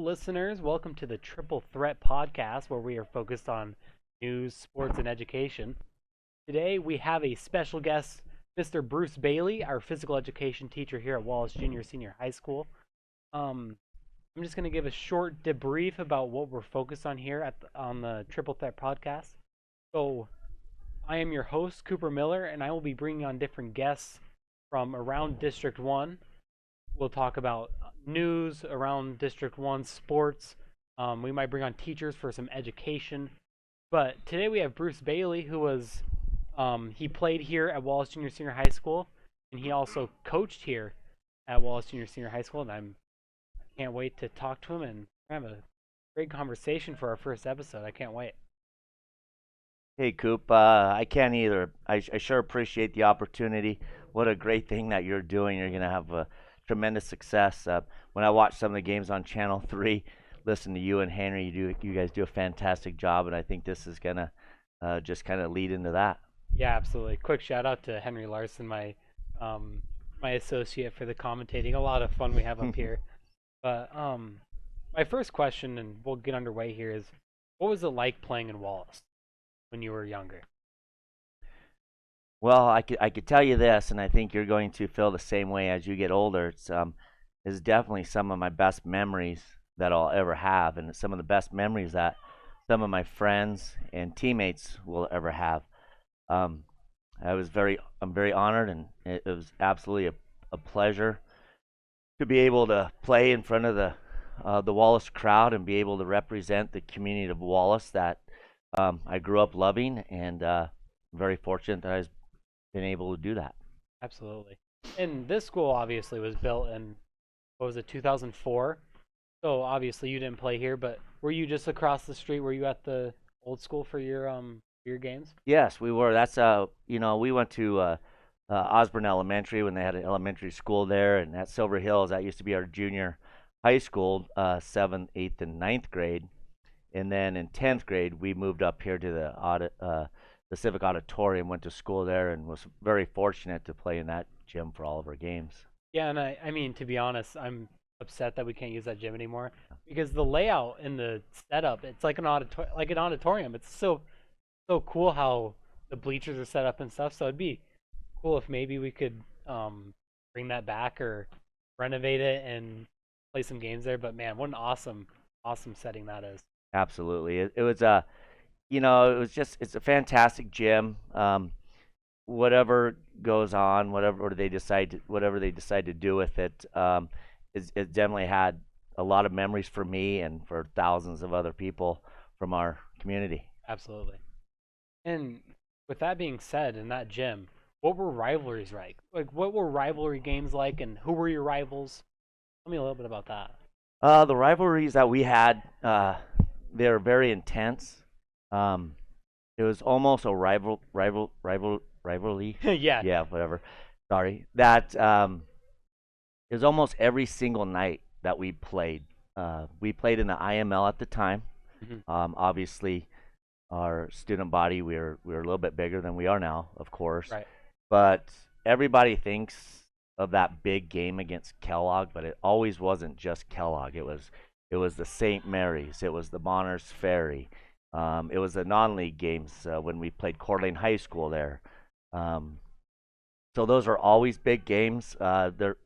listeners. Welcome to the Triple Threat Podcast, where we are focused on news, sports, and education. Today, we have a special guest, Mr. Bruce Bailey, our physical education teacher here at Wallace Junior Senior High School. I'm just going to give a short debrief about what we're focused on here on the Triple Threat Podcast. So, I am your host, Cooper Miller, and I will be bringing on different guests from around District 1. We'll talk about news around District 1, sports. We might bring on teachers for some education. But today we have Bruce Bailey, who he played here at Wallace Junior Senior High School, and he also coached here at Wallace Junior Senior High School, and I can't wait to talk to him and have a great conversation for our first episode. I can't wait. Hey, Coop. I can't either. I sure appreciate the opportunity. What a great thing that you're doing. You're going to have a tremendous success. When I watch some of the games on Channel 3, listen to you and Henry, you guys do a fantastic job, and I think this is going to just kind of lead into that. Yeah, absolutely. Quick shout out to Henry Larson, my associate, for the commentating. A lot of fun we have up here. But my first question, and we'll get underway here, is what was it like playing in Wallace when you were younger? Well, I could tell you this, and I think you're going to feel the same way as you get older. It's definitely some of my best memories that I'll ever have, and some of the best memories that some of my friends and teammates will ever have. I'm very honored, and it was absolutely a pleasure to be able to play in front of the Wallace crowd and be able to represent the community of Wallace that I grew up loving, and very fortunate that I was been able to do that. Absolutely. And this school obviously was built in, what was it, 2004? So obviously you didn't play here, but were you just across the street? Were you at the old school for your games? Yes, we were. That's we went to Osborne Elementary when they had an elementary school there, and at Silver Hills that used to be our junior high school, 7th, 8th, and 9th grade. And then in 10th grade we moved up here to the Civic Auditorium, went to school there, and was very fortunate to play in that gym for all of our games. Yeah, and I mean, to be honest, I'm upset that we can't use that gym anymore because the layout and the setup, it's like an auditorium. It's so cool how the bleachers are set up and stuff. So it'd be cool if maybe we could bring that back or renovate it and play some games there. But man, what an awesome setting that is. Absolutely. It was it's a fantastic gym. Whatever goes on, whatever they decide to do with it, it definitely had a lot of memories for me and for thousands of other people from our community. Absolutely. And with that being said, in that gym, what were rivalries like? Like, what were rivalry games like, and who were your rivals? Tell me a little bit about that. The rivalries that we had, they were very intense. It was almost a rivalry. Yeah. Yeah, whatever. Sorry. That it was almost every single night that we played. We played in the IML at the time. Mm-hmm. Obviously, our student body, we were a little bit bigger than we are now, of course. Right. But everybody thinks of that big game against Kellogg, but it always wasn't just Kellogg. It was the St. Mary's. It was the Bonners Ferry. It was the non-league games when we played Coeur d'Alene High School there. So those are always big games. There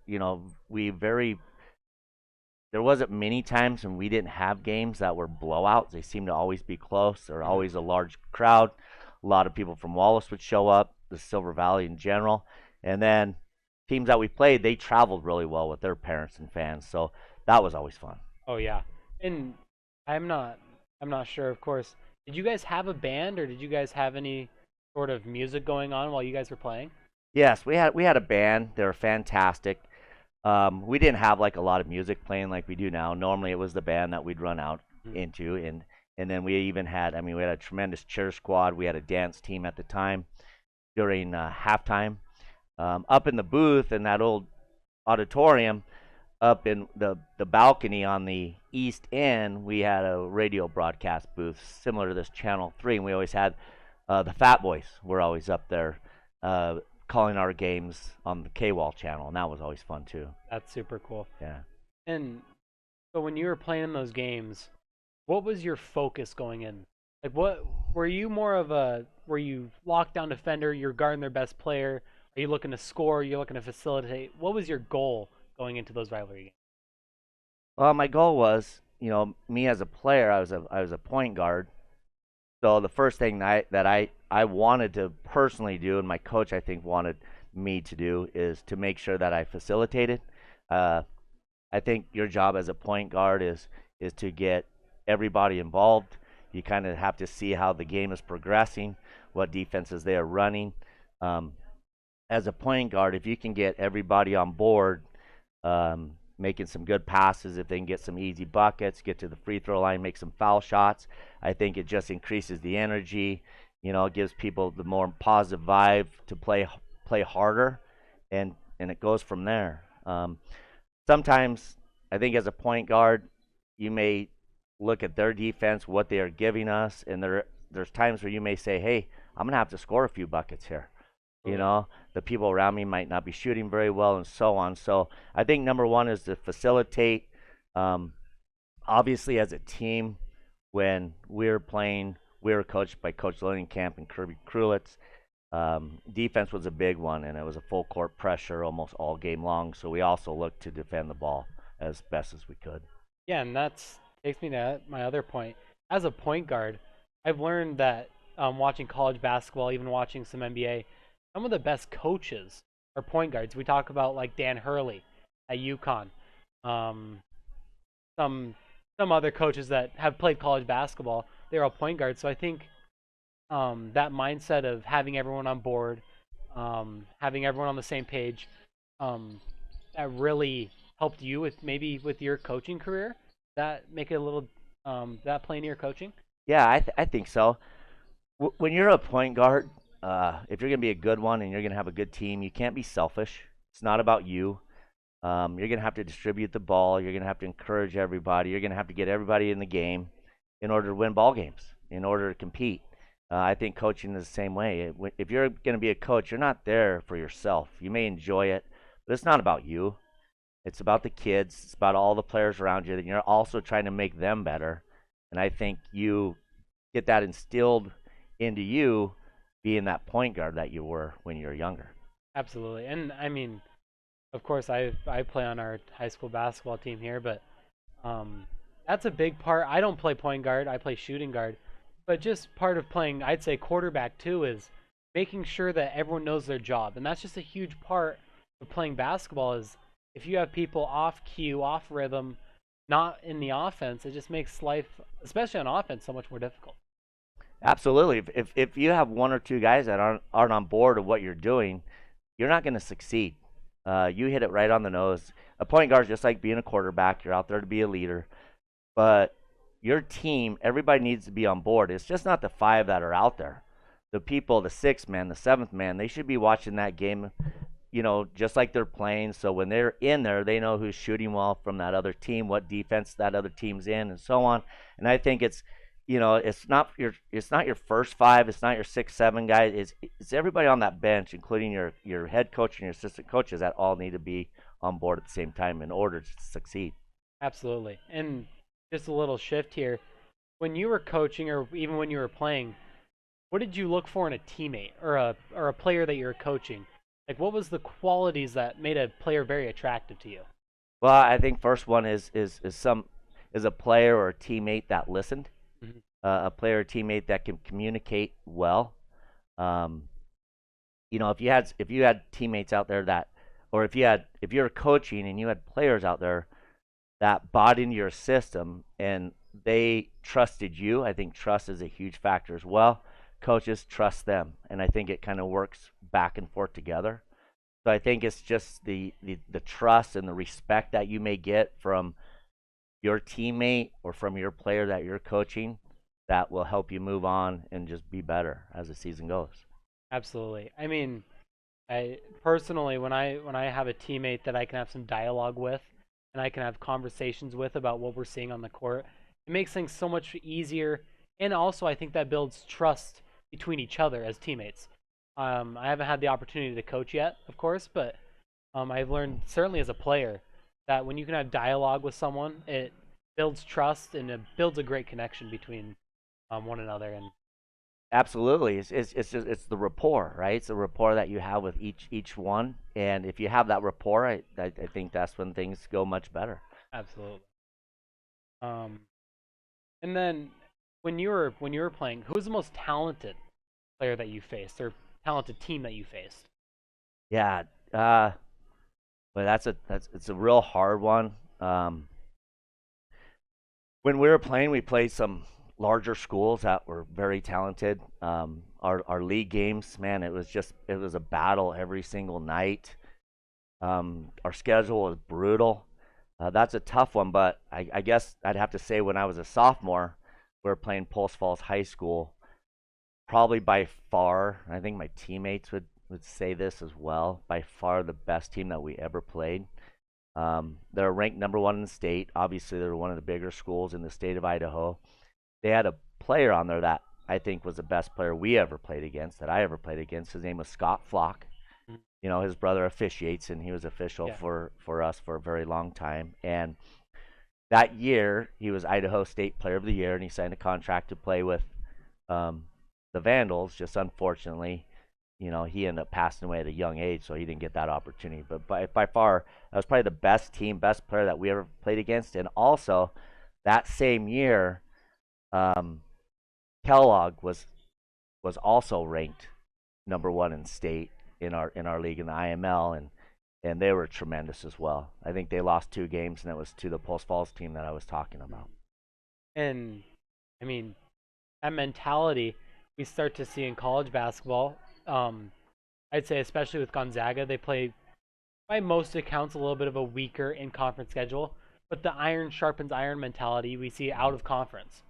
wasn't many times when we didn't have games that were blowouts. They seemed to always be close. There were always a large crowd. A lot of people from Wallace would show up, the Silver Valley in general. And then teams that we played, they traveled really well with their parents and fans. So that was always fun. Oh yeah. And I'm not sure, of course. Did you guys have a band, or did you guys have any sort of music going on while you guys were playing? Yes, we had a band. They were fantastic. We didn't have like a lot of music playing like we do now. Normally it was the band that we'd run out into, and then we even had, we had a tremendous cheer squad. We had a dance team at the time during halftime. Up in the booth in that old auditorium, up in the balcony on the east end, we had a radio broadcast booth similar to this Channel 3, and we always had the Fat Boys were always up there calling our games on the K-Wall channel, and that was always fun too. That's super cool. Yeah. And So when you were playing in those games, what was your focus going in? Like, what were you more of a were you lockdown defender? You're guarding their best player. Are you looking to score? You're looking to facilitate. What was your goal going into those rivalry games? Well, my goal was, me as a player, I was a point guard. So the first thing that I wanted to personally do, and my coach I think wanted me to do, is to make sure that I facilitated. Uh, I think your job as a point guard is to get everybody involved. You kind of have to see how the game is progressing, what defenses they are running. Um, as a point guard, if you can get everybody on board, making some good passes, if they can get some easy buckets, get to the free throw line, make some foul shots, I think it just increases the energy. It gives people the more positive vibe to play harder, and it goes from there. Sometimes I think as a point guard, you may look at their defense, what they are giving us, and there's times where you may say, "Hey, I'm gonna have to score a few buckets here." You Totally. know, the people around me might not be shooting very well, and so on. So I think number one is to facilitate. Um, Obviously, as a team, when we were playing, we were coached by Coach Camp and Kirby Krulitz. Defense was a big one, and it was a full court pressure almost all game long. So we also looked to defend the ball as best as we could. Yeah, and that's takes me to my other point. As a point guard, I've learned that watching college basketball, even watching some NBA, some of the best coaches are point guards. We talk about like Dan Hurley at UConn, um, some some other coaches that have played college basketball. They're all point guards. So I think that mindset of having everyone on board, having everyone on the same page, um, that really helped you with maybe with your coaching career. That make it a little that play into your coaching. Yeah, I think so. When you're a point guard, if you're going to be a good one and you're going to have a good team, you can't be selfish. It's not about you. You're going to have to distribute the ball. You're going to have to encourage everybody. You're going to have to get everybody in the game in order to win ball games, in order to compete. I think coaching is the same way. If you're going to be a coach, you're not there for yourself. You may enjoy it, but it's not about you. It's about the kids. It's about all the players around you. And you're also trying to make them better. And I think you get that instilled into you being that point guard that you were when you were younger. Absolutely, and I mean, of course, I play on our high school basketball team here, but um, that's a big part. I don't play point guard. I play shooting guard, but just part of playing, I'd say quarterback too, is making sure that everyone knows their job, and that's just a huge part of playing basketball. Is if you have people off cue, off rhythm, not in the offense, it just makes life, especially on offense, so much more difficult. Absolutely. If you have one or two guys that aren't on board of what you're doing, you're not going to succeed. You hit it right on the nose. A point guard is just like being a quarterback. You're out there to be a leader, but your team, everybody needs to be on board. It's just not the five that are out there. The people, the sixth man, the seventh man, they should be watching that game, just like they're playing. So when they're in there, they know who's shooting well from that other team, what defense that other team's in, and so on. And I think it's not your first five, it's not your six, seven guys. It's everybody on that bench, including your head coach and your assistant coaches, that all need to be on board at the same time in order to succeed. Absolutely. And just a little shift here. When you were coaching or even when you were playing, what did you look for in a teammate or a player that you were coaching? Like what was the qualities that made a player very attractive to you? Well, I think first one is a player or a teammate that listened, Mhm. a player or teammate that can communicate well. Um, if you had teammates out there that, or if you're coaching and you had players out there that bought into your system and they trusted you, I think trust is a huge factor as well. Coaches trust them, and I think it kind of works back and forth together. So I think it's just the trust and the respect that you may get from your teammate or from your player that you're coaching that will help you move on and just be better as the season goes. Absolutely. I mean, I personally when I have a teammate that I can have some dialogue with and I can have conversations with about what we're seeing on the court, it makes things so much easier. And also I think that builds trust between each other as teammates. I haven't had the opportunity to coach yet, of course, but I've learned certainly as a player that when you can have dialogue with someone, it builds trust and it builds a great connection between one another. And Absolutely, it's the rapport, right? It's the rapport that you have with each one, and if you have that rapport, I think that's when things go much better. absolutely. Um, and then when you were playing, who was the most talented player that you faced, or talented team that you faced? Yeah, but that's it's a real hard one. When we were playing, we played some larger schools that were very talented. Our league games, man, it was a battle every single night. Our schedule was brutal. That's a tough one, but I guess I'd have to say when I was a sophomore, we were playing Post Falls High School. Probably by far, I think my teammates would say this as well, by far the best team that we ever played. They're ranked number one in the state. Obviously, they're one of the bigger schools in the state of Idaho. They had a player on there that I think was the best player we ever played against, that I ever played against. His name was Scott Flock. Mhm. You know, his brother officiates, and he was official Yeah. for us for a very long time. And that year, he was Idaho State Player of the Year, and he signed a contract to play with um, the Vandals. Just unfortunately, you know, he ended up passing away at a young age, so he didn't get that opportunity. But by far, that was probably the best team, best player that we ever played against. And also, that same year, um, Kellogg was also ranked number one in state in our league in the IML, and they were tremendous as well. I think they lost 2 games, and it was to the Post Falls team that I was talking about. And I mean, that mentality we start to see in college basketball. I'd say especially with Gonzaga, they play by most accounts a little bit of a weaker in conference schedule, but the iron sharpens iron mentality we see out of conference.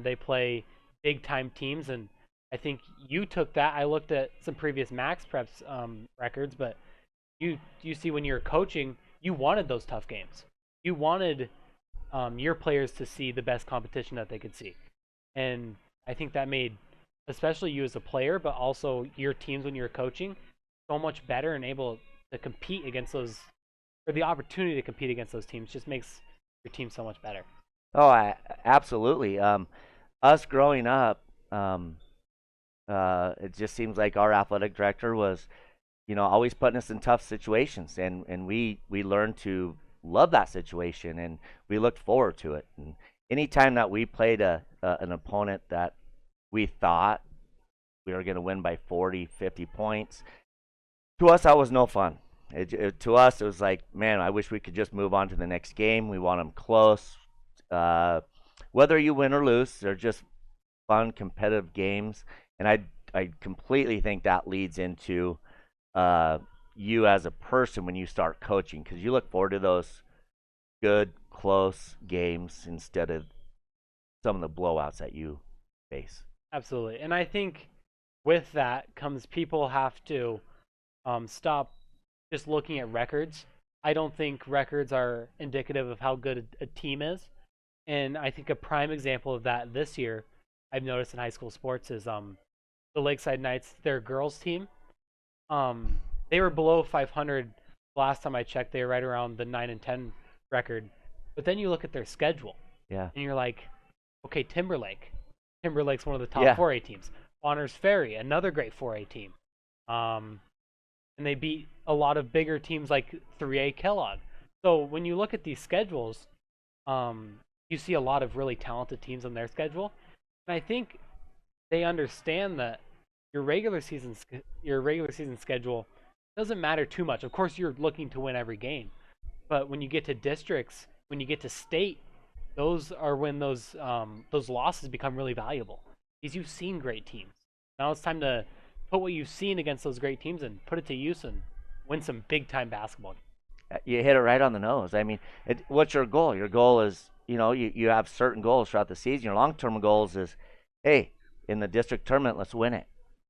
They play big time teams, and I think you took that. I looked at some previous Max Preps records, but you see when you're coaching, you wanted those tough games. You wanted your players to see the best competition that they could see, and I think that made especially you as a player, but also your teams when you're coaching so much better and able to compete against those, or the opportunity to compete against those teams just makes your team so much better. Oh, absolutely. Us growing up, it just seems like our athletic director was, you know, always putting us in tough situations, and we learned to love that situation, and we looked forward to it. And anytime that we played an opponent that we thought we were going to win by 40, 50 points, to us that was no fun. To us, it was like, man, I wish we could just move on to the next game. We want them close. Uh, Whether you win or lose, they're just fun, competitive games, and I completely think that leads into uh, you as a person when you start coaching, because you look forward to those good, close games instead of some of the blowouts that you face. Absolutely. And I think with that comes people have to stop just looking at records. I don't think records are indicative of how good a team is. And I think a prime example of that this year I've noticed in high school sports is the Lakeside Knights, their girls team. They were below 500 last time I checked. They were right around the 9-10 record. But then you look at their schedule Yeah. and you're like, okay, Timberlake. Timberlake's one of the top Yeah. 4A teams. Honors Ferry, another great 4A team. And they beat a lot of bigger teams like 3A Kellogg. So when you look at these schedules, you see a lot of really talented teams on their schedule. And I think they understand that your regular season schedule doesn't matter too much. Of course, you're looking to win every game, but when you get to districts, when you get to state, those are when those losses become really valuable because you've seen great teams. Now it's time to put what you've seen against those great teams and put it to use and win some big time basketball. You hit it right on the nose. I mean, what's your goal? Your goal is, you know, you have certain goals throughout the season. Your long-term goals is, hey, in the district tournament, let's win it,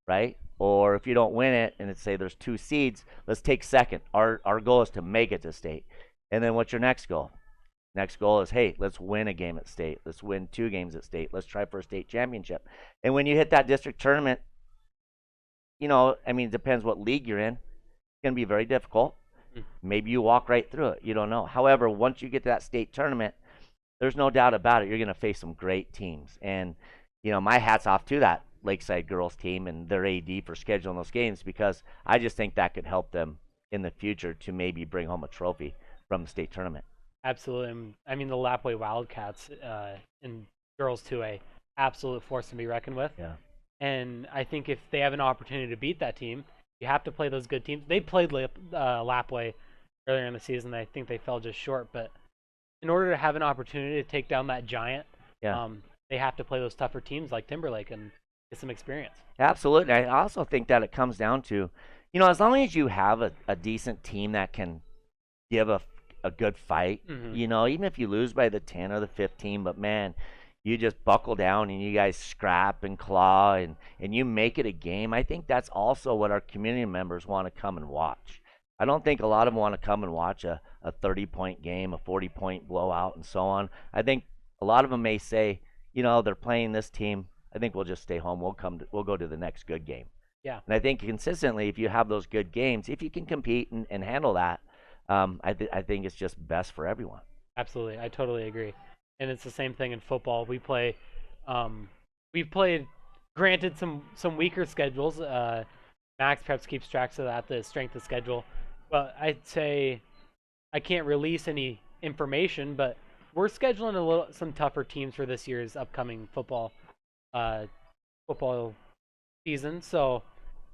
right? Or if you don't win it, and it's say there's 2 seeds, let's take second. Our goal is to make it to state. And then what's your next goal? Next goal is, hey, let's win a game at state. Let's win 2 games at state. Let's try for a state championship. And when you hit that district tournament, you know, I mean, it depends what league you're in. It's going to be very difficult. Maybe you walk right through it. You don't know. However, once you get to that state tournament, there's no doubt about it. You're going to face some great teams. And, my hat's off to that Lakeside girls team and their AD for scheduling those games, because I just think that could help them in the future to maybe bring home a trophy from the state tournament. Absolutely. I mean, the Lapway Wildcats in girls 2A, absolute force to be reckoned with. Yeah. And I think if they have an opportunity to beat that team, you have to play those good teams. They played Lapway earlier in the season. I think they fell just short. But in order to have an opportunity to take down that giant, Yeah. they have to play those tougher teams like Timberlake and get some experience. Absolutely. I also think that it comes down to, as long as you have a decent team that can give a good fight, even if you lose by the 10 or the 15, but man, you just buckle down and you guys scrap and claw and you make it a game. I think that's also what our community members want to come and watch. I don't think a lot of them want to come and watch a 30-point game, a 40-point blowout, and so on. I think a lot of them may say, they're playing this team. I think we'll just stay home. We'll go to the next good game. Yeah. And I think consistently, if you have those good games, if you can compete and handle that, I think it's just best for everyone. Absolutely, I totally agree. And it's the same thing in football. We've played, granted, some weaker schedules. Max perhaps keeps track of that, the strength of schedule. But I'd say I can't release any information, but we're scheduling some tougher teams for this year's upcoming football season. So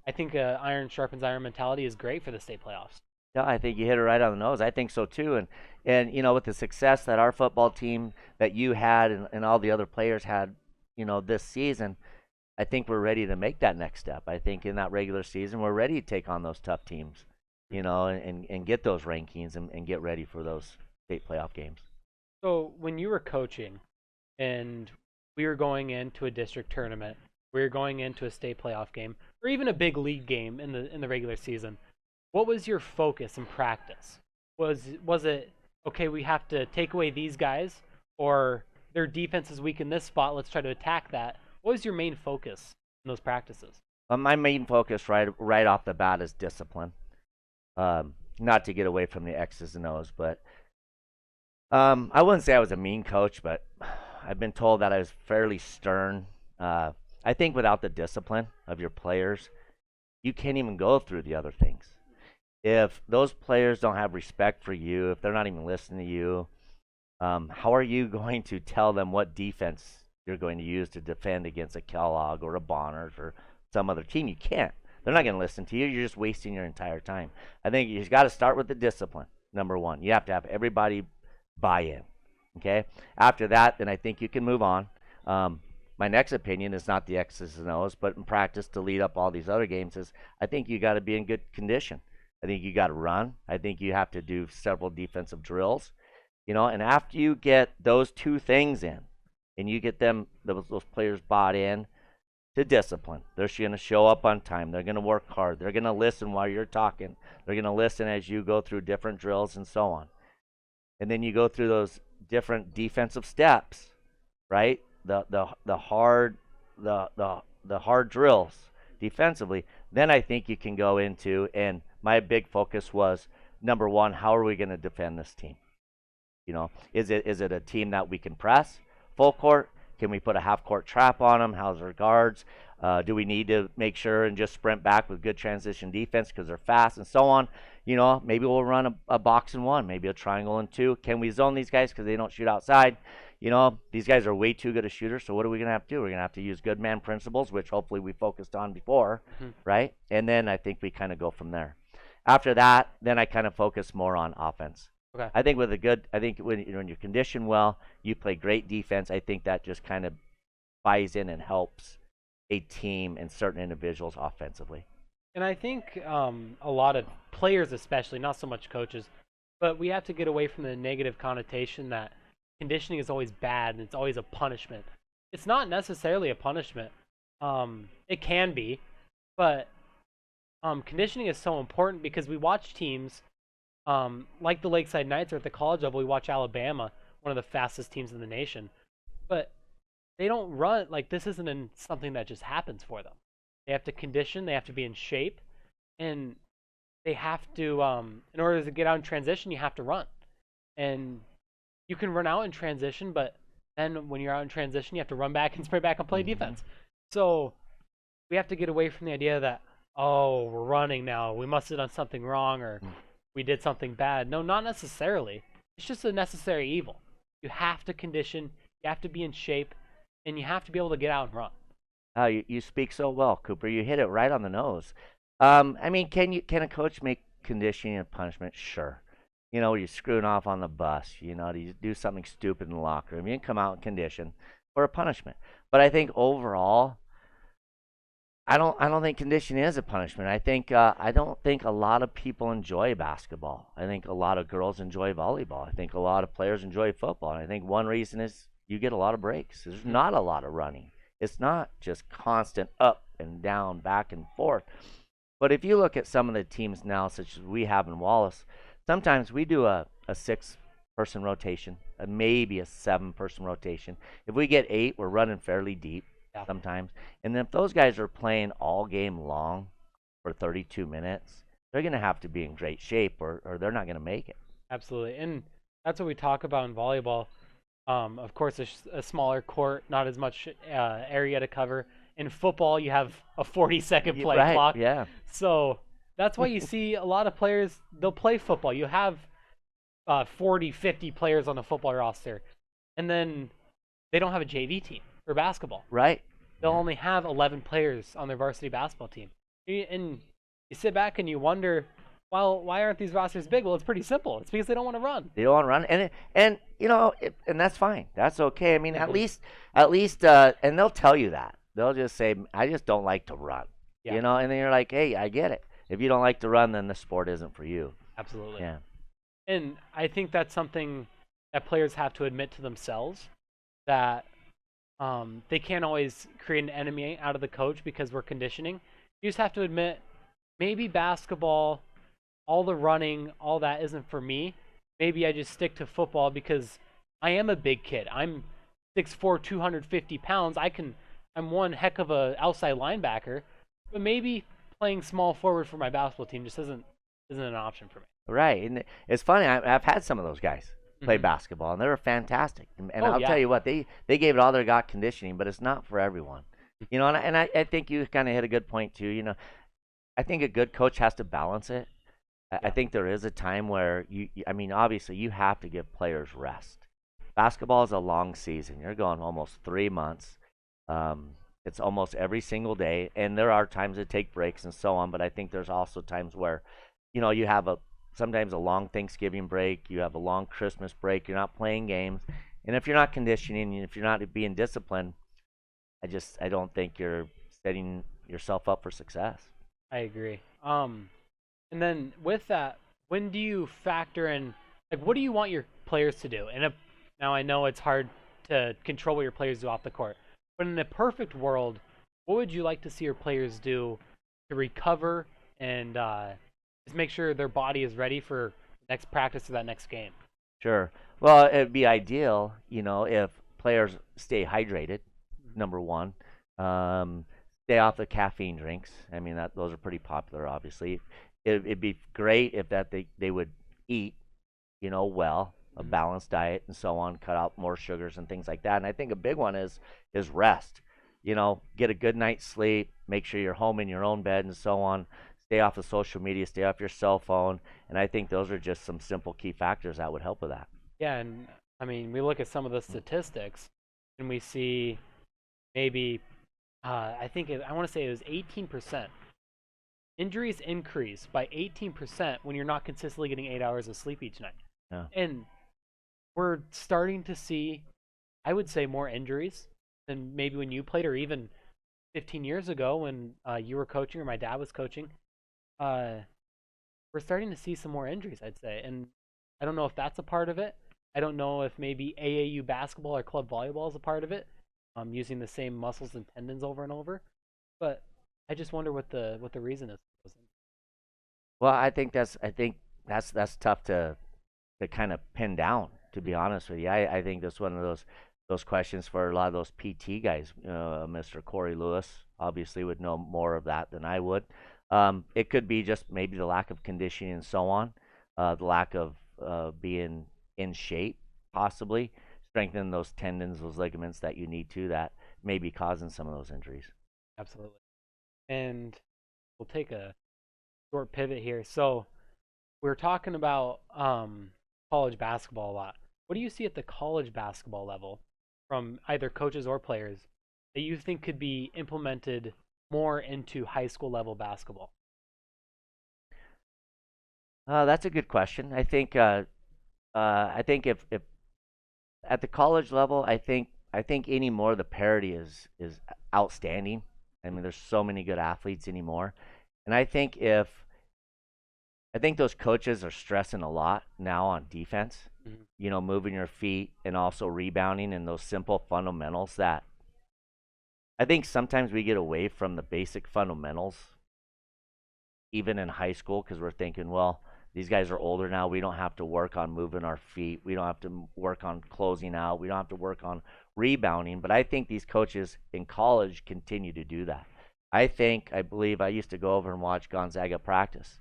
I think iron sharpens iron mentality is great for the state playoffs. Yeah, I think you hit it right on the nose. I think so too. And with the success that our football team, that you had, and all the other players had, this season, I think we're ready to make that next step. I think in that regular season, we're ready to take on those tough teams, and get those rankings and get ready for those state playoff games. So when you were coaching, and we were going into a district tournament, we were going into a state playoff game, or even a big league game in the regular season, what was your focus in practice? Was it, okay, we have to take away these guys, or their defense is weak in this spot, let's try to attack that? What was your main focus in those practices? My main focus right off the bat is discipline. Not to get away from the X's and O's, but I wouldn't say I was a mean coach, but I've been told that I was fairly stern. I think without the discipline of your players, you can't even go through the other things. If those players don't have respect for you, if they're not even listening to you, how are you going to tell them what defense you're going to use to defend against a Kellogg or a Bonners or some other team? You can't. They're not going to listen to you. You're just wasting your entire time. I think you've got to start with the discipline, number one. You have to have everybody buy in. Okay? After that, then I think you can move on. My next opinion is not the X's and O's, but in practice to lead up all these other games is I think you got to be in good condition. I think you got to run. I think you have to do several defensive drills, and after you get those two things in and you get those players bought in to discipline, they're going to show up on time. They're going to work hard. They're going to listen while you're talking. They're going to listen as you go through different drills and so on. And then you go through those different defensive steps, right? The hard drills defensively. Then I think you can go into, and my big focus was, number one, how are we going to defend this team? Is it a team that we can press full court? Can we put a half court trap on them? How's our guards? Do we need to make sure and just sprint back with good transition defense because they're fast and so on? Maybe we'll run a box and one, maybe a triangle and two. Can we zone these guys because they don't shoot outside? These guys are way too good a shooter, so what are we going to have to do? We're going to have to use good man principles, which hopefully we focused on before, right? And then I think we kind of go from there. After that, then I kind of focus more on offense. Okay. I think when you're conditioned well, you play great defense. I think that just kind of buys in and helps a team and certain individuals offensively. And I think a lot of players, especially, not so much coaches, but we have to get away from the negative connotation that conditioning is always bad and it's always a punishment. It's not necessarily a punishment. It can be, but conditioning is so important because we watch teams like the Lakeside Knights, or at the college level, we watch Alabama, one of the fastest teams in the nation. But they don't run, like, this isn't something that just happens for them. They have to condition, they have to be in shape, and they have to, in order to get out in transition, you have to run. And you can run out in transition, but then when you're out in transition, you have to run back and spray back and play Hmm. defense. So we have to get away from the idea that, oh, we're running now, we must have done something wrong or we did something bad. No, not necessarily. It's just a necessary evil. You have to condition, you have to be in shape, and you have to be able to get out and run. You speak so well, Cooper. You hit it right on the nose. I mean, can a coach make conditioning a punishment? Sure. You know, you're screwing off on the bus. You know, you do something stupid in the locker room. You can come out and condition for a punishment. But I think overall, I don't think conditioning is a punishment. I don't think a lot of people enjoy basketball. I think a lot of girls enjoy volleyball. I think a lot of players enjoy football. And I think one reason is you get a lot of breaks. There's not a lot of running. It's not just constant up and down, back and forth. But if you look at some of the teams now, such as we have in Wallace, sometimes we do a 6-person rotation, maybe a 7-person rotation. If we get 8, we're running fairly deep Yeah, sometimes. And then if those guys are playing all game long for 32 minutes, they're going to have to be in great shape or they're not going to make it. absolutely. And that's what we talk about in volleyball. Of course, a smaller court, not as much area to cover. In football, you have a 40-second play Right, clock. yeah. So that's why you see a lot of players, they'll play football. You have 40, 50 players on a football roster. And then they don't have a JV team for basketball. Right. They'll only have 11 players on their varsity basketball team. And you sit back and you wonder, well, why aren't these rosters big? Well, it's pretty simple. It's because they don't want to run. They don't want to run, and you know, and that's fine. That's okay. I mean, Mhm. at least, and they'll tell you that. They'll just say, "I just don't like to run," Yeah, you know. And then you're like, "Hey, I get it. If you don't like to run, then the sport isn't for you." absolutely. Yeah. And I think that's something that players have to admit to themselves that they can't always create an enemy out of the coach because we're conditioning. You just have to admit maybe basketball, all the running, all that isn't for me. Maybe I just stick to football because I am a big kid. I'm 6'4", 250 pounds. I'm one heck of a outside linebacker, but maybe playing small forward for my basketball team just isn't an option for me. Right, and it's funny. I've had some of those guys play Mhm. basketball, and they were fantastic. And Oh I'll tell yeah. you what, they gave it all they got conditioning, but it's not for everyone. You know, I think you kind of hit a good point too. You know, I think a good coach has to balance it. I Yeah. think there is a time where I mean, obviously, you have to give players rest. Basketball is a long season. You're going almost 3 months. It's almost every single day, and there are times to take breaks and so on. But I think there's also times where, you know, you have sometimes a long Thanksgiving break. You have a long Christmas break. You're not playing games, and if you're not conditioning, and if you're not being disciplined, I don't think you're setting yourself up for success. I agree. And then with that, when do you factor in, like, what do you want your players to do? Now I know it's hard to control what your players do off the court, but in a perfect world, what would you like to see your players do to recover and just make sure their body is ready for the next practice or that next game? Sure. Well, it'd be ideal, you know, if players stay hydrated, Mhm. number one. Um, Stay off the caffeine drinks. I mean, those are pretty popular, obviously. It'd be great if they would eat, you know, well, a Mhm. balanced diet and so on, cut out more sugars and things like that. And I think a big one is rest. You know, get a good night's sleep, make sure you're home in your own bed and so on. Stay off of social media, stay off your cell phone, and I think those are just some simple key factors that would help with that. Yeah, and I mean, we look at some of the statistics and we see maybe I want to say it was 18%. Injuries increase by 18% when you're not consistently getting 8 hours of sleep each night. Yeah. And we're starting to see, I would say, more injuries than maybe when you played or even 15 years ago when you were coaching or my dad was coaching. Uh, we're starting to see some more injuries, I'd say. And I don't know if that's a part of it. I don't know if maybe AAU basketball or club volleyball is a part of it, using the same muscles and tendons over and over. But I just wonder what the reason is. Well, I think that's tough to kind of pin down. To be honest with you, I think that's one of those questions for a lot of those PT guys. Mr. Corey Lewis obviously would know more of that than I would. It could be just maybe the lack of conditioning and so on, the lack of being in shape. possibly strengthen those tendons, those ligaments that you need to, that may be causing some of those injuries. Absolutely. And we'll take a short pivot here. So we're talking about college basketball a lot. What do you see at the college basketball level from either coaches or players that you think could be implemented more into high school level basketball? That's a good question. I think if at the college level, I think any more the parity is outstanding. I mean, there's so many good athletes anymore, and I think those coaches are stressing a lot now on defense. Mhm. Moving your feet and also rebounding and those simple fundamentals that I think sometimes we get away from the basic fundamentals even in high school because we're thinking, well, these guys are older now. We don't have to work on moving our feet. We don't have to work on closing out. We don't have to work on rebounding. But I think these coaches in college continue to do that. I believe I used to go over and watch Gonzaga practice.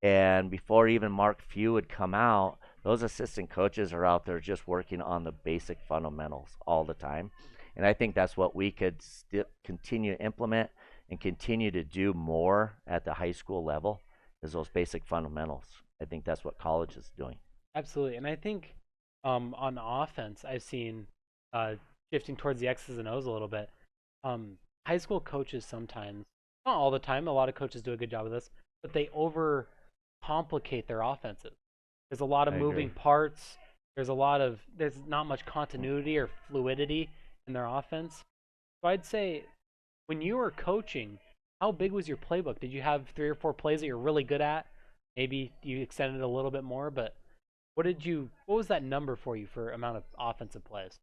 And before even Mark Few would come out, those assistant coaches are out there just working on the basic fundamentals all the time. And I think that's what we could still continue to implement and continue to do more at the high school level is those basic fundamentals. I think that's what college is doing. Absolutely. And I think on offense, I've seen uh, shifting towards the X's and O's a little bit. High school coaches sometimes, not all the time, a lot of coaches do a good job of this, but they over complicate their offenses. There's a lot of I moving agree. parts. There's not much continuity or fluidity in their offense. So I'd say when you were coaching, how big was your playbook? Did you have 3 or 4 plays that you're really good at? Maybe you extended a little bit more, but what was that number for you for amount of offensive plays?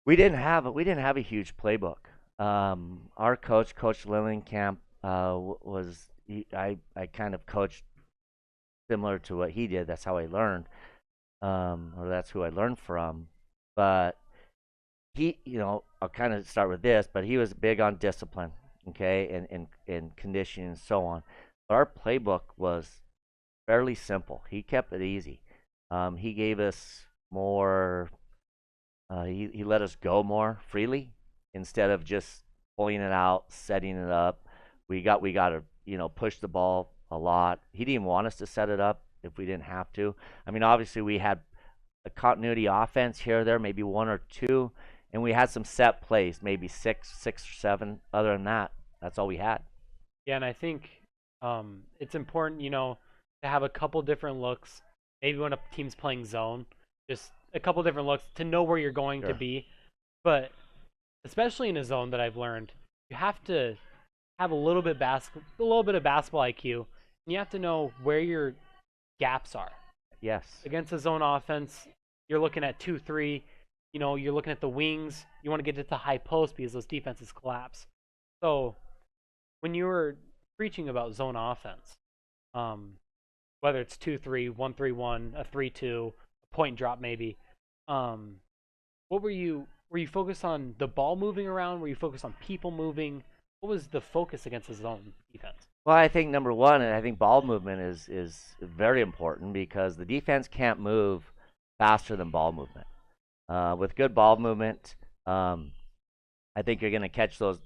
We didn't have a huge playbook. Our coach, Coach Lillenkamp, I kind of coached similar to what he did. That's how I learned, or that's who I learned from. But I'll kind of start with this, but he was big on discipline, okay, and conditioning and so on. But our playbook was fairly simple. He kept it easy. He gave us more. He let us go more freely instead of just pulling it out, setting it up. We got to push the ball a lot. He didn't want us to set it up if we didn't have to. I mean, obviously we had a continuity offense here or there, maybe one or two, and we had some set plays, maybe six or seven. Other than that, that's all we had. Yeah, and I think it's important, to have a couple different looks. Maybe when a team's playing zone, just a couple different looks to know where you're going to Sure. be. But especially in a zone that I've learned, you have to have a little bit of basketball IQ, and you have to know where your gaps are. Yes. Against a zone offense, you're looking at 2-3. You're looking at the wings. You want to get to the high post because those defenses collapse. So when you were preaching about zone offense, um, whether it's 2-3, 1-3-1, a 3-2, a point drop maybe, um, what were you focused on the ball moving around? Were you focused on people moving? What was the focus against the zone defense? Well, I think number one, and I think ball movement is very important because the defense can't move faster than ball movement. With good ball movement, I think you're going to catch those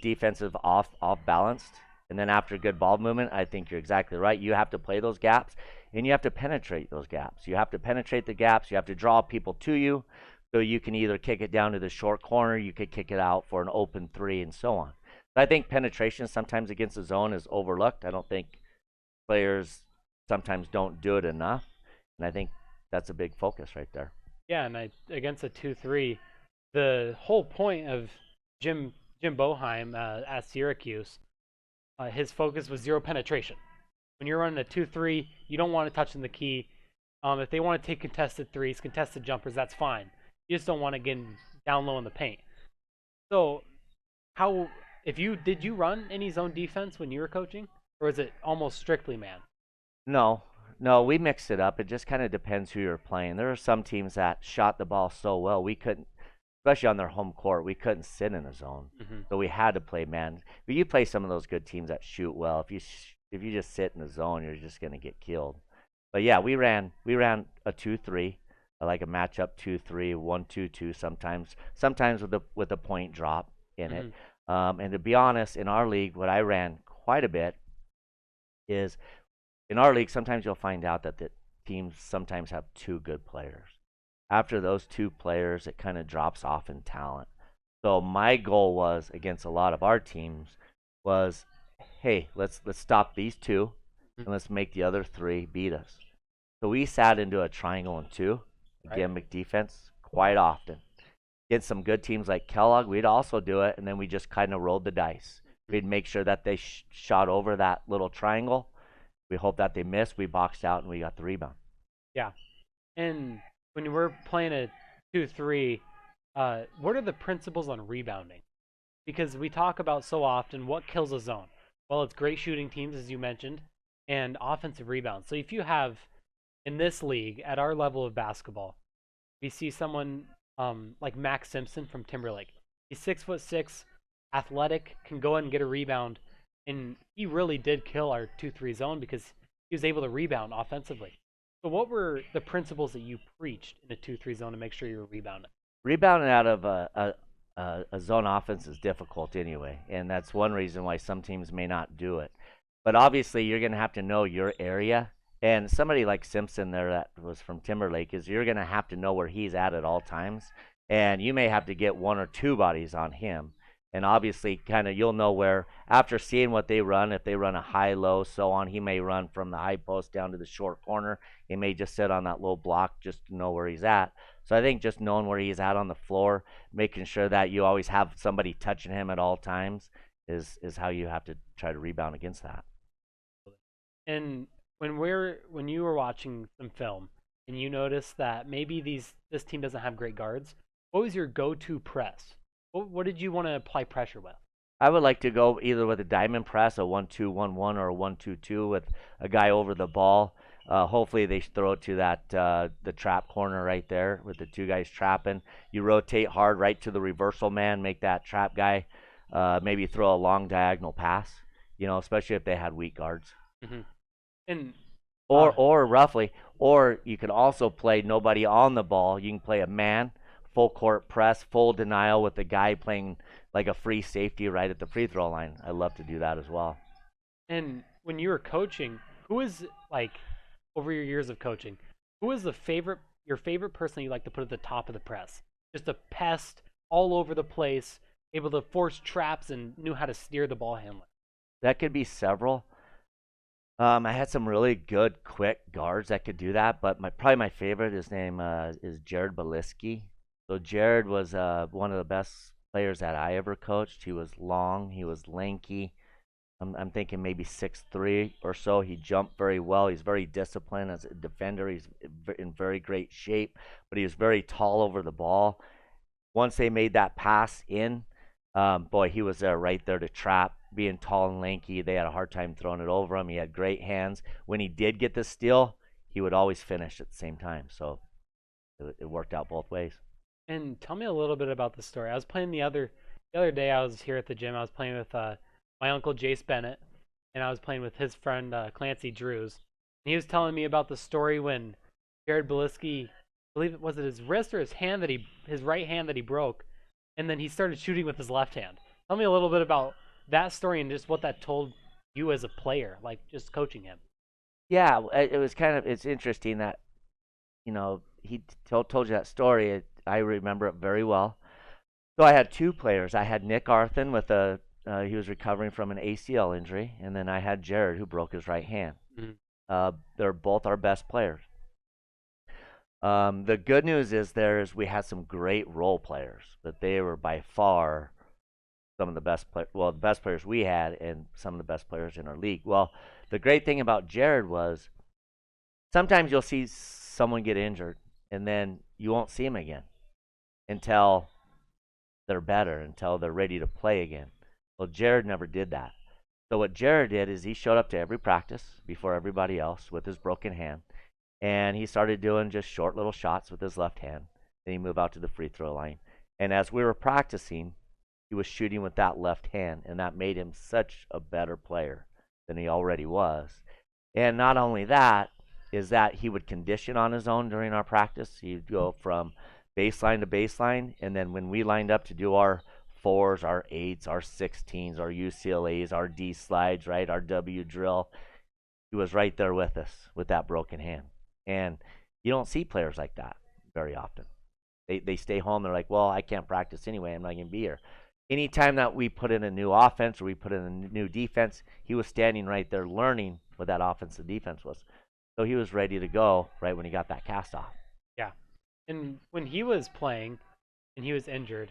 defensive off balanced. And then after good ball movement, I think you're exactly right. You have to play those gaps, and you have to penetrate those gaps. You have to penetrate the gaps. You have to draw people to you, so you can either kick it down to the short corner, you could kick it out for an open three, and so on. So I think penetration sometimes against the zone is overlooked. I don't think players sometimes don't do it enough, and I think that's a big focus right there. Yeah, and against a 2-3, the whole point of Jim Boheim at Syracuse, his focus was zero penetration. When you're running a 2-3, you don't want to touch in the key. If they want to take contested threes, contested jumpers, that's fine. You just don't want to get down low in the paint. So, how if you did you run any zone defense when you were coaching, or is it almost strictly man? No, no, we mixed it up. It just kind of depends who you're playing. There are some teams that shot the ball so well we couldn't, especially on their home court, we couldn't sit in a zone, Hmm. so we had to play man. But you play some of those good teams that shoot well. If you just sit in the zone, you're just gonna get killed. But yeah, we ran a 2-3. I like a matchup 2-3, 1-2-2 sometimes, with a point drop in it. And to be honest, in our league, what I ran quite a bit is in our league, sometimes you'll find out that the teams sometimes have two good players. After those two players, it kind of drops off in talent. So my goal was against a lot of our teams was, hey, let's stop these two and let's make the other three beat us. So we sat into a triangle and two, a gimmick defense quite often. Against some good teams like Kellogg, we'd also do it, and then we just kind of rolled the dice. We'd make sure that they shot over that little triangle. We hope that they missed. We boxed out, and we got the rebound. Yeah. And when we're playing a 2-3, what are the principles on rebounding? Because we talk about so often what kills a zone. Well, it's great shooting teams, as you mentioned, and offensive rebounds. So if you have, in this league, at our level of basketball, we see someone like Max Simpson from Timberlake. He's 6'6", athletic, can go in and get a rebound, and he really did kill our 2-3 zone because he was able to rebound offensively. So what were the principles that you preached in a 2-3 zone to make sure you were rebounding? Rebounding out of a zone offense is difficult anyway, and that's one reason why some teams may not do it. But obviously, you're going to have to know your area. And somebody like Simpson there that was from Timberlake is you're going to have to know where he's at all times. And you may have to get one or two bodies on him. And obviously, kind of you'll know where, after seeing what they run, if they run a high-low, so on, he may run from the high post down to the short corner. He may just sit on that low block just to know where he's at. So I think just knowing where he's at on the floor, making sure that you always have somebody touching him at all times is how you have to try to rebound against that. And when you were watching some film and you noticed that maybe this team doesn't have great guards, what was your go-to press? What did you want to apply pressure with? I would like to go either with a diamond press, a 1-2-1-1, or a 1-2-2 with a guy over the ball. Hopefully they throw it to that the trap corner right there with the two guys trapping. You rotate hard right to the reversal man, make that trap guy maybe throw a long diagonal pass, especially if they had weak guards. Mm-hmm. And or roughly, or you could also play nobody on the ball. You can play a man, full court press, full denial with the guy playing like a free safety right at the free throw line. I love to do that as well. And when you were coaching, who is, like, over your years of coaching, who is your favorite person you like to put at the top of the press? Just a pest all over the place, able to force traps and knew how to steer the ball handler. That could be several. I had some really good, quick guards that could do that, but probably my favorite, his name is Jared Beliski. So Jared was one of the best players that I ever coached. He was long, he was lanky. I'm thinking maybe 6'3" or so. He jumped very well. He's very disciplined as a defender. He's in very great shape, but he was very tall over the ball. Once they made that pass in, boy, he was there right there to trap. Being tall and lanky, they had a hard time throwing it over him. He had great hands. When he did get the steal, he would always finish at the same time. So it worked out both ways. And tell me a little bit about the story. I was playing the other day. I was here at the gym. I was playing with my uncle Jace Bennett, and I was playing with his friend Clancy Drews. And he was telling me about the story when Jared Beliski, I believe was it his wrist or his right hand that he broke, and then he started shooting with his left hand. Tell me a little bit about that story and just what that told you as a player, like just coaching him. Yeah, it was it's interesting that, he told you that story. I remember it very well. So I had two players. I had Nick Arthen with he was recovering from an ACL injury, and then I had Jared who broke his right hand. Mm-hmm. They're both our best players. The good news is we had some great role players, but they were by far some of the best the best players we had and some of the best players in our league. Well, the great thing about Jared was sometimes you'll see someone get injured and then you won't see him again until they're better, until they're ready to play again. Well, Jared never did that. So what Jared did is he showed up to every practice before everybody else with his broken hand, and he started doing just short little shots with his left hand. Then he moved out to the free throw line. And as we were practicing, he was shooting with that left hand, and that made him such a better player than he already was. And not only that, is that he would condition on his own during our practice. He'd go from baseline to baseline, and then when we lined up to do our fours, our eights, our 16s, our UCLAs, our D slides, right, our W drill, he was right there with us with that broken hand. And you don't see players like that very often. They stay home. They're like, well, I can't practice anyway. I'm not going to be here. Anytime that we put in a new offense or we put in a new defense, he was standing right there learning what that offense and defense was. So he was ready to go right when he got that cast off. Yeah. And when he was playing and he was injured,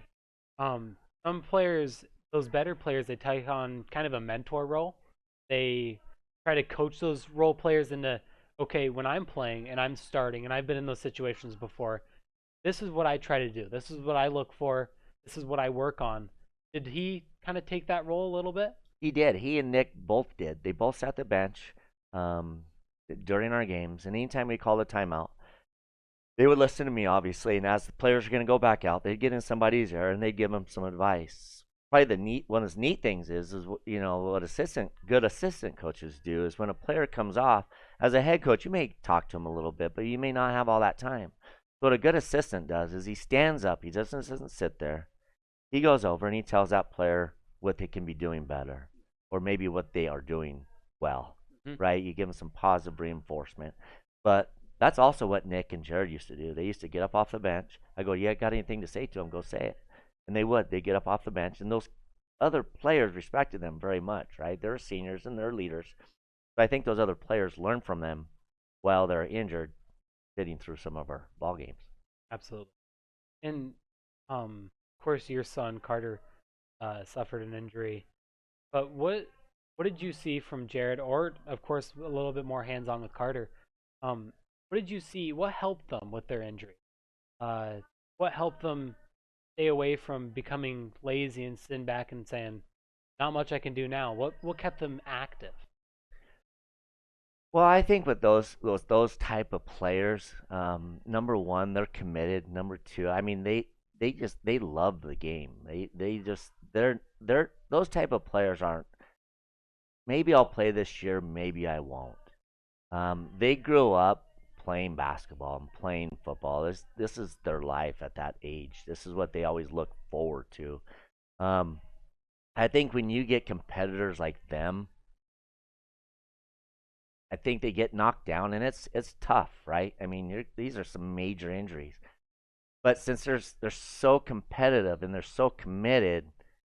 some players, those better players, they take on kind of a mentor role. They try to coach those role players into, okay, when I'm playing and I'm starting and I've been in those situations before, this is what I try to do. This is what I look for. This is what I work on. Did he kind of take that role a little bit? He did. He and Nick both did. They both sat the bench during our games, and anytime we called a timeout, they would listen to me, obviously. And as the players are going to go back out, they'd get in somebody's ear and they'd give them some advice. Probably one of the neat things is what good assistant coaches do is when a player comes off, as a head coach, you may talk to him a little bit, but you may not have all that time. So what a good assistant does is he stands up. He doesn't sit there. He goes over and he tells that player what they can be doing better, or maybe what they are doing well, right? You give them some positive reinforcement. But that's also what Nick and Jared used to do. They used to get up off the bench. I go, yeah, got anything to say to them? Go say it. And they would. They'd get up off the bench, and those other players respected them very much, right? They're seniors and they're leaders. But I think those other players learn from them while they're injured, sitting through some of our ball games. Absolutely. And of course, your son Carter suffered an injury. But what did you see from Jared, or of course a little bit more hands-on with Carter? What did you see? What helped them with their injury? What helped them stay away from becoming lazy and sitting back and saying, "Not much I can do now"? What kept them active? Well, I think with those type of players, number one, they're committed. Number two, I mean they love the game. They're those type of players aren't. Maybe I'll play this year. Maybe I won't. They grew up playing basketball and playing football. This is their life at that age. This is what they always look forward to. I think when you get competitors like them, I think they get knocked down, and it's tough, right? I mean, these are some major injuries, but since they're so competitive and they're so committed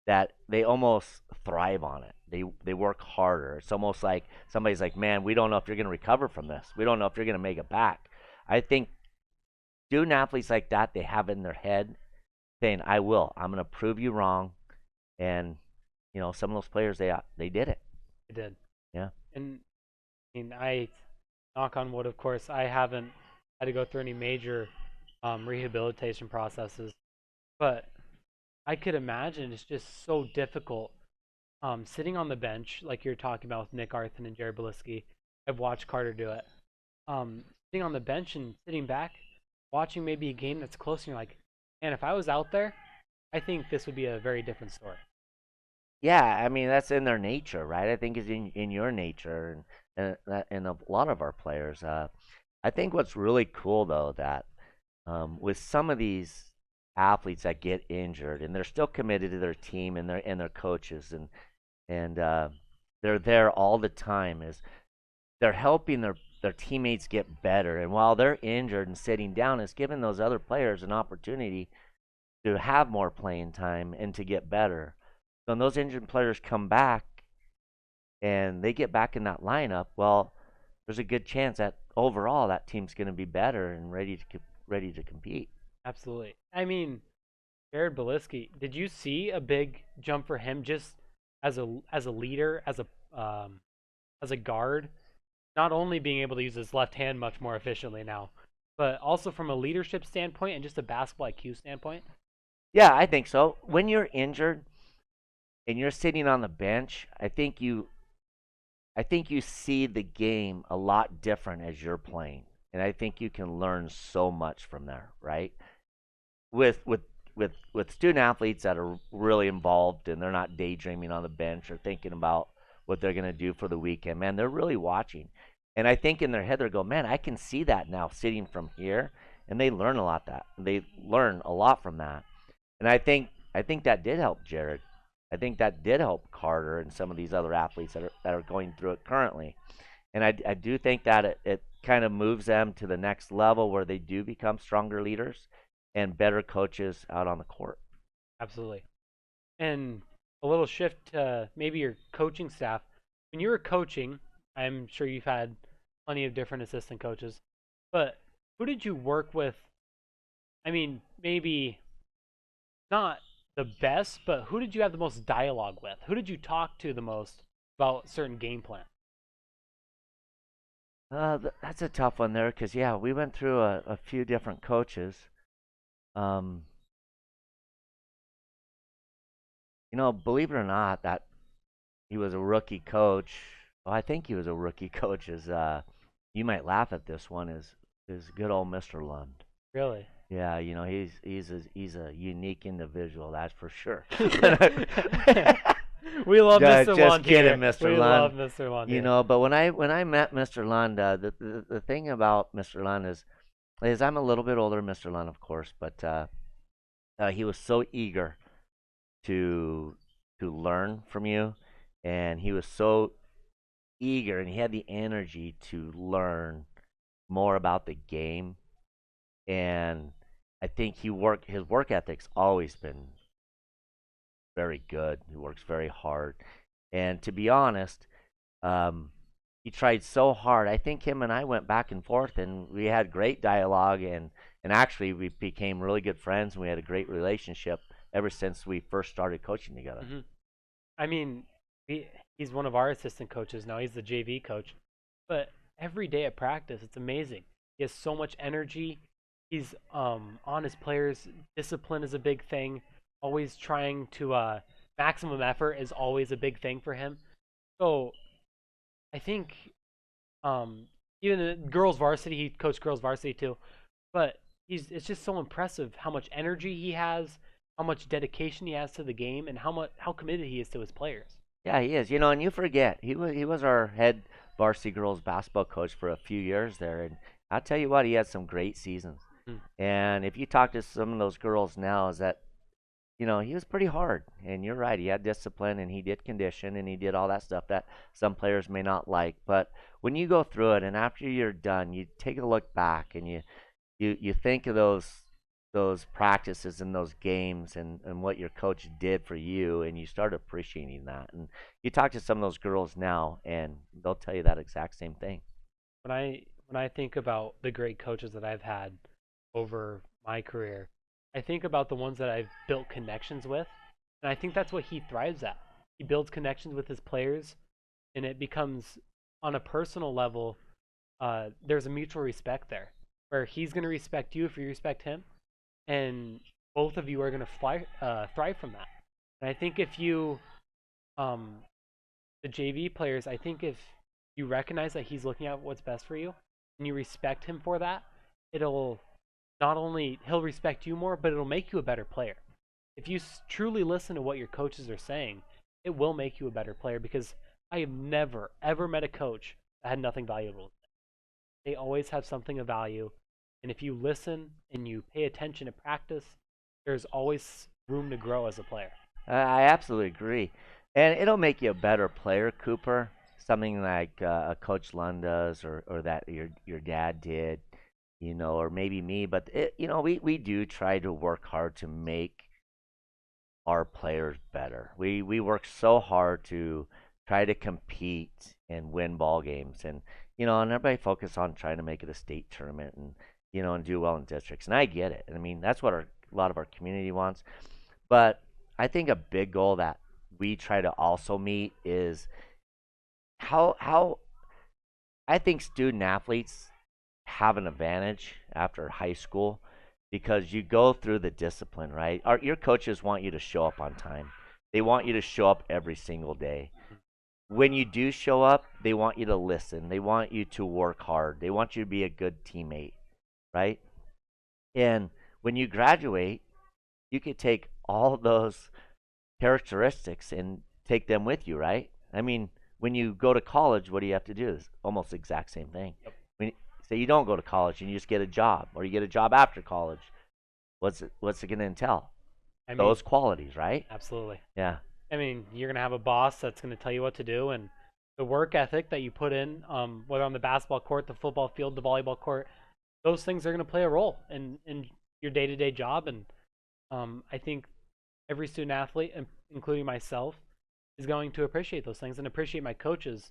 that they almost thrive on it. They work harder. It's almost like somebody's like, man, we don't know if you're going to recover from this. We don't know if you're going to make it back. I think student athletes like that, they have in their head saying, I will. I'm going to prove you wrong. And some of those players, they did it. They did. Yeah. And I mean, I knock on wood, of course, I haven't had to go through any major rehabilitation processes, but I could imagine it's just so difficult sitting on the bench, like you're talking about with Nick Arthur and Jared Beliski. I've watched Carter do it. Sitting on the bench and sitting back, watching maybe a game that's close, and you're like, man, if I was out there, I think this would be a very different story. Yeah, I mean that's in their nature, right? I think it's in your nature, and a lot of our players. I think what's really cool though that with some of these athletes that get injured and they're still committed to their team and their coaches and they're there all the time, is they're helping their teammates get better, and while they're injured and sitting down, it's giving those other players an opportunity to have more playing time and to get better. So when those injured players come back and they get back in that lineup, well, there's a good chance that overall that team's going to be better and ready to compete. Absolutely. I mean, Jared Beliski, did you see a big jump for him just as a leader, as a guard, not only being able to use his left hand much more efficiently now, but also from a leadership standpoint and just a basketball IQ standpoint? Yeah, I think so. When you're injured and you're sitting on the bench, I think you see the game a lot different as you're playing, and I think you can learn so much from there, right? With student athletes that are really involved and they're not daydreaming on the bench or thinking about what they're going to do for the weekend, man, they're really watching. And I think in their head they're going, man, I can see that now sitting from here, and they learn a lot that they learn a lot from that. And I think that did help Jared. I think that did help Carter and some of these other athletes that are going through it currently. And I do think that it kind of moves them to the next level where they do become stronger leaders and better coaches out on the court. Absolutely. And a little shift to maybe your coaching staff. When you were coaching, I'm sure you've had plenty of different assistant coaches, but who did you work with? I mean, maybe not the best, but who did you have the most dialogue with? Who did you talk to the most about certain game plan? That's a tough one there because, yeah, we went through a few different coaches. Um, Believe it or not, that he was a rookie coach. Well, I think he was a rookie coach. You might laugh at this one, is good old Mr. Lund. Really? Yeah, he's a unique individual, that's for sure. We love Mr. Just Lund here. kidding, Mr. We Lund. love Mr. Lund here. But when I met Mr. Lund, the thing about Mr. Lund is I'm a little bit older than Mr. Lund, of course, but he was so eager to learn from you, and he was so eager, and he had the energy to learn more about the game. And I think his work ethic's always been very good. He works very hard, and to be honest, he tried so hard. I think him and I went back and forth, and we had great dialogue, and actually we became really good friends, and we had a great relationship ever since we first started coaching together. Mm-hmm. I mean, he's one of our assistant coaches now. He's the JV coach, but every day at practice, it's amazing. He has so much energy. He's on his players. Discipline is a big thing. Always trying to maximum effort is always a big thing for him. So I think even in girls varsity, he coached girls varsity too. But it's just so impressive how much energy he has, how much dedication he has to the game, and how committed he is to his players. Yeah, he is. And you forget he was our head varsity girls basketball coach for a few years there, and I'll tell you what, he had some great seasons. And if you talk to some of those girls now, is that he was pretty hard. And you're right, he had discipline, and he did condition, and he did all that stuff that some players may not like. But when you go through it, and after you're done, you take a look back, and you think of those practices and those games, and what your coach did for you, and you start appreciating that. And you talk to some of those girls now, and they'll tell you that exact same thing. When I think about the great coaches that I've had over my career, I think about the ones that I've built connections with, and I think that's what he thrives at. He builds connections with his players, and it becomes, on a personal level, there's a mutual respect there, where he's going to respect you if you respect him, and both of you are going to thrive from that. And I think if you, the JV players, I think if you recognize that he's looking at what's best for you, and you respect him for that, it'll not only he'll respect you more, but it'll make you a better player. If you truly listen to what your coaches are saying, it will make you a better player, because I have never ever met a coach that had nothing valuable. They always have something of value, and if you listen and you pay attention to practice, there's always room to grow as a player. I absolutely agree, and it'll make you a better player, Cooper. Something like a Coach Lund does, or that your dad did, or maybe me. But we do try to work hard to make our players better. We work so hard to try to compete and win ball games, and everybody focus on trying to make it a state tournament, and do well in districts. And I get it. I mean, that's what a lot of our community wants. But I think a big goal that we try to also meet is how I think student athletes have an advantage after high school, because you go through the discipline, right? Your coaches want you to show up on time. They want you to show up every single day. When you do show up, they want you to listen. They want you to work hard. They want you to be a good teammate, right? And when you graduate, you could take all those characteristics and take them with you, right? I mean, when you go to college, what do you have to do? It's almost the exact same thing. Yep. When say you don't go to college and you just get a job, or you get a job after college, what's it going to entail? I mean, Those qualities, right? absolutely. Yeah. I mean, you're gonna have a boss that's gonna tell you what to do, and the work ethic that you put in, whether on the basketball court, the football field, the volleyball court, those things are gonna play a role in your day-to-day job. And I think every student athlete, including myself, is going to appreciate those things and appreciate my coaches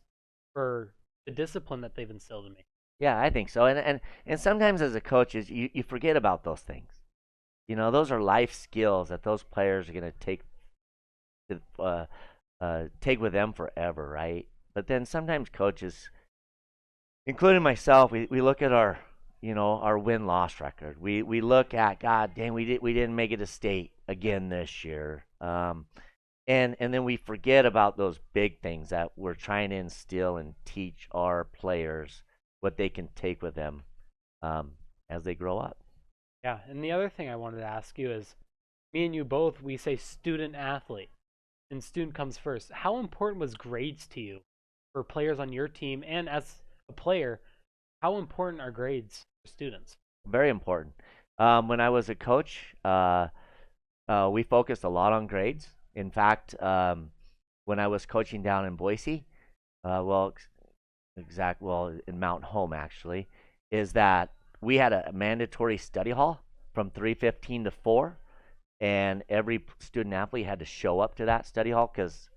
for the discipline that they've instilled in me. Yeah, I think so. And sometimes as a coach, is you forget about those things. Those are life skills that those players are going to take with them forever, right? But then sometimes coaches, including myself, we look at our win loss record. We look at, God dang, we didn't make it to state again this year. And then we forget about those big things that we're trying to instill and teach our players what they can take with them as they grow up. Yeah, and the other thing I wanted to ask you is, me and you both, we say student athlete, and student comes first. How important was grades to you for players on your team, and as a player, how important are grades for students? Very important. When I was a coach, we focused a lot on grades. In fact, when I was coaching down in Boise, in Mount Home actually, is that we had a mandatory study hall from 3:15 to 4, and every student athlete had to show up to that study hall because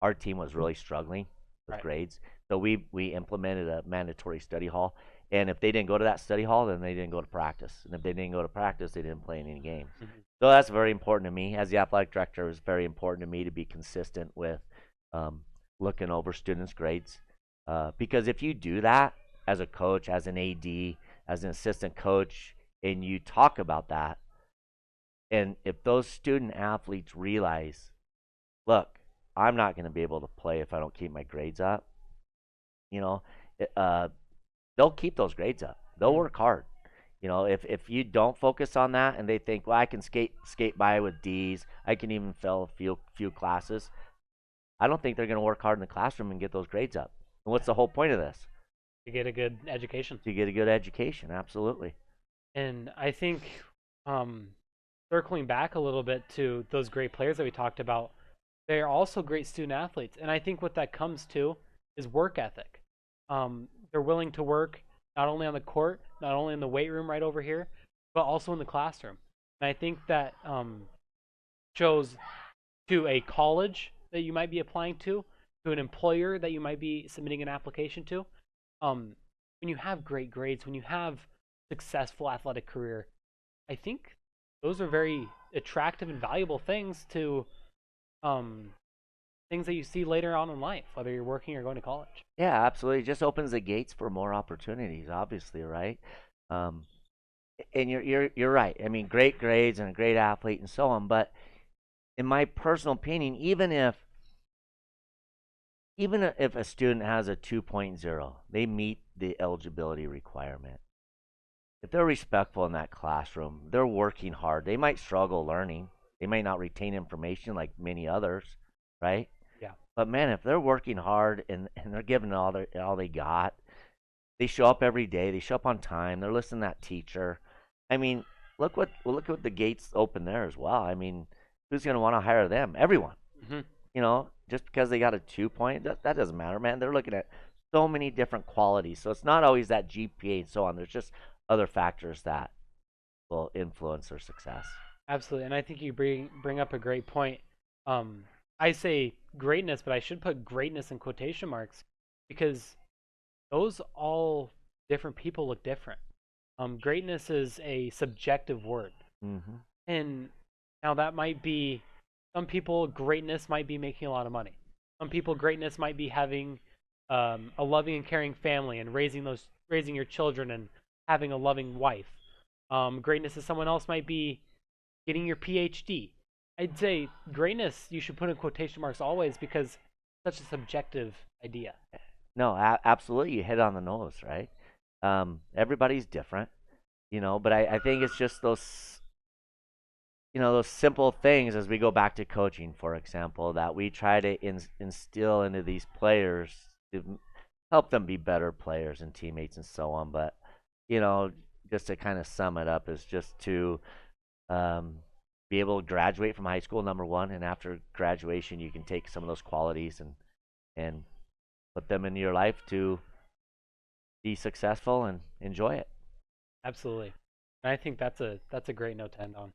our team was really struggling with Right. grades. So we implemented a mandatory study hall, and if they didn't go to that study hall, then they didn't go to practice, and if they didn't go to practice, they didn't play in any games. Mhm. So that's very important to me. As the athletic director, it was very important to me to be consistent with looking over students' grades. Because if you do that as a coach, as an AD, as an assistant coach, and you talk about that, and if those student athletes realize, look, I'm not going to be able to play if I don't keep my grades up, you know, they'll keep those grades up. They'll Mhm. work hard. If you don't focus on that and they think, well, I can skate by with D's, I can even fail a few classes. I don't think they're going to work hard in the classroom and get those grades up. And what's the whole point of this? To get a good education. To get a good education, absolutely. And I think, circling back a little bit to those great players that we talked about, they're also great student athletes. And I think what that comes to is work ethic. They're willing to work not only on the court, not only in the weight room right over here, but also in the classroom. And I think that shows to a college that you might be applying to an employer that you might be submitting an application to. When you have great grades, when you have successful athletic career, I think those are very attractive and valuable things to um, things that you see later on in life, whether you're working or going to college. Yeah, absolutely. It just opens the gates for more opportunities, obviously, right? Um, and you're right. I mean, great grades and a great athlete and so on. But in my personal opinion, even if a student has a 2.0, they meet the eligibility requirement. If they're respectful in that classroom, they're working hard. They might struggle learning. They might not retain information like many others, right? Yeah. But man, if they're working hard and they're giving all they got, they show up every day. They show up on time. They're listening to that teacher. I mean, look what the gates open there as well. I mean, who's going to want to hire them? Everyone. Hmm. Just because they got a 2 point, that doesn't matter, man. They're looking at so many different qualities. So it's not always that GPA and so on. There's just other factors that will influence their success. Absolutely, and I think you bring up a great point. Um, I say greatness, but I should put greatness in quotation marks because those all different people look different. Greatness is a subjective word, Hmm. and now that might be some people. Greatness might be making a lot of money. Some people, greatness might be having a loving and caring family and raising your children and having a loving wife. Greatness to someone else might be getting your PhD. I'd say greatness you should put in quotation marks always because it's such a subjective idea. No, absolutely. You hit it on the nose, right? Everybody's different, but I think it's just those, those simple things as we go back to coaching, for example, that we try to instill into these players to help them be better players and teammates and so on. But, you know, just to kind of sum it up is just to um, be able to graduate from high school, number one, and after graduation, you can take some of those qualities and put them into your life to be successful and enjoy it. Absolutely. And I think that's a great note to end on.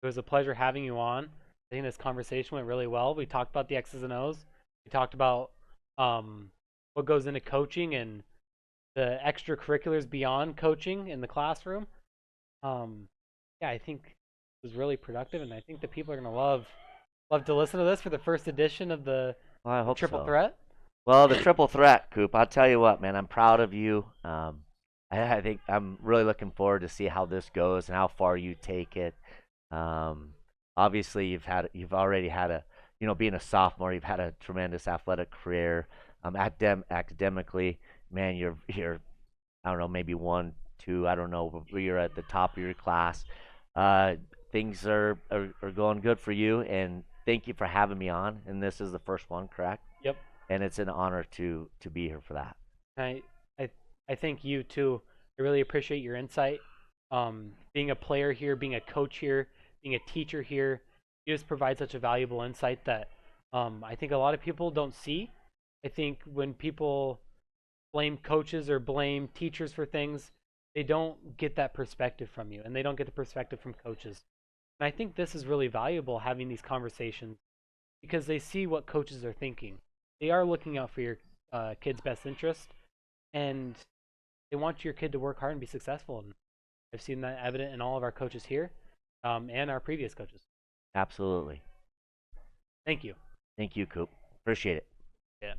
It was a pleasure having you on. I think this conversation went really well. We talked about the X's and O's. We talked about what goes into coaching and the extracurriculars beyond coaching in the classroom. Um, yeah, I think it was really productive, and I think the people are gonna love to listen to this for the first edition of the Well, I hope Triple so. Threat. Well, the triple threat, Coop. I'll tell you what, man. I'm proud of you. I think I'm really looking forward to see how this goes and how far you take it. Um, Obviously, you've already had being a sophomore, you've had a tremendous athletic career. Academically, man, you're I don't know, maybe one, two, I don't know, but you're at the top of your class. Uh, Things are going good for you, and thank you for having me on. And this is the first one, correct? Yep. And it's an honor to be here for that. I I I thank you too. I really appreciate your insight. Being a player here, being a coach here, being a teacher here, you just provide such a valuable insight that I think a lot of people don't see. I think when people blame coaches or blame teachers for things, they don't get that perspective from you, and they don't get the perspective from coaches. And I think this is really valuable having these conversations because they see what coaches are thinking. They are looking out for your kid's best interest, and they want your kid to work hard and be successful. And I've seen that evident in all of our coaches here, and our previous coaches. Absolutely. Thank you. Thank you, Coop. Appreciate it. Yeah.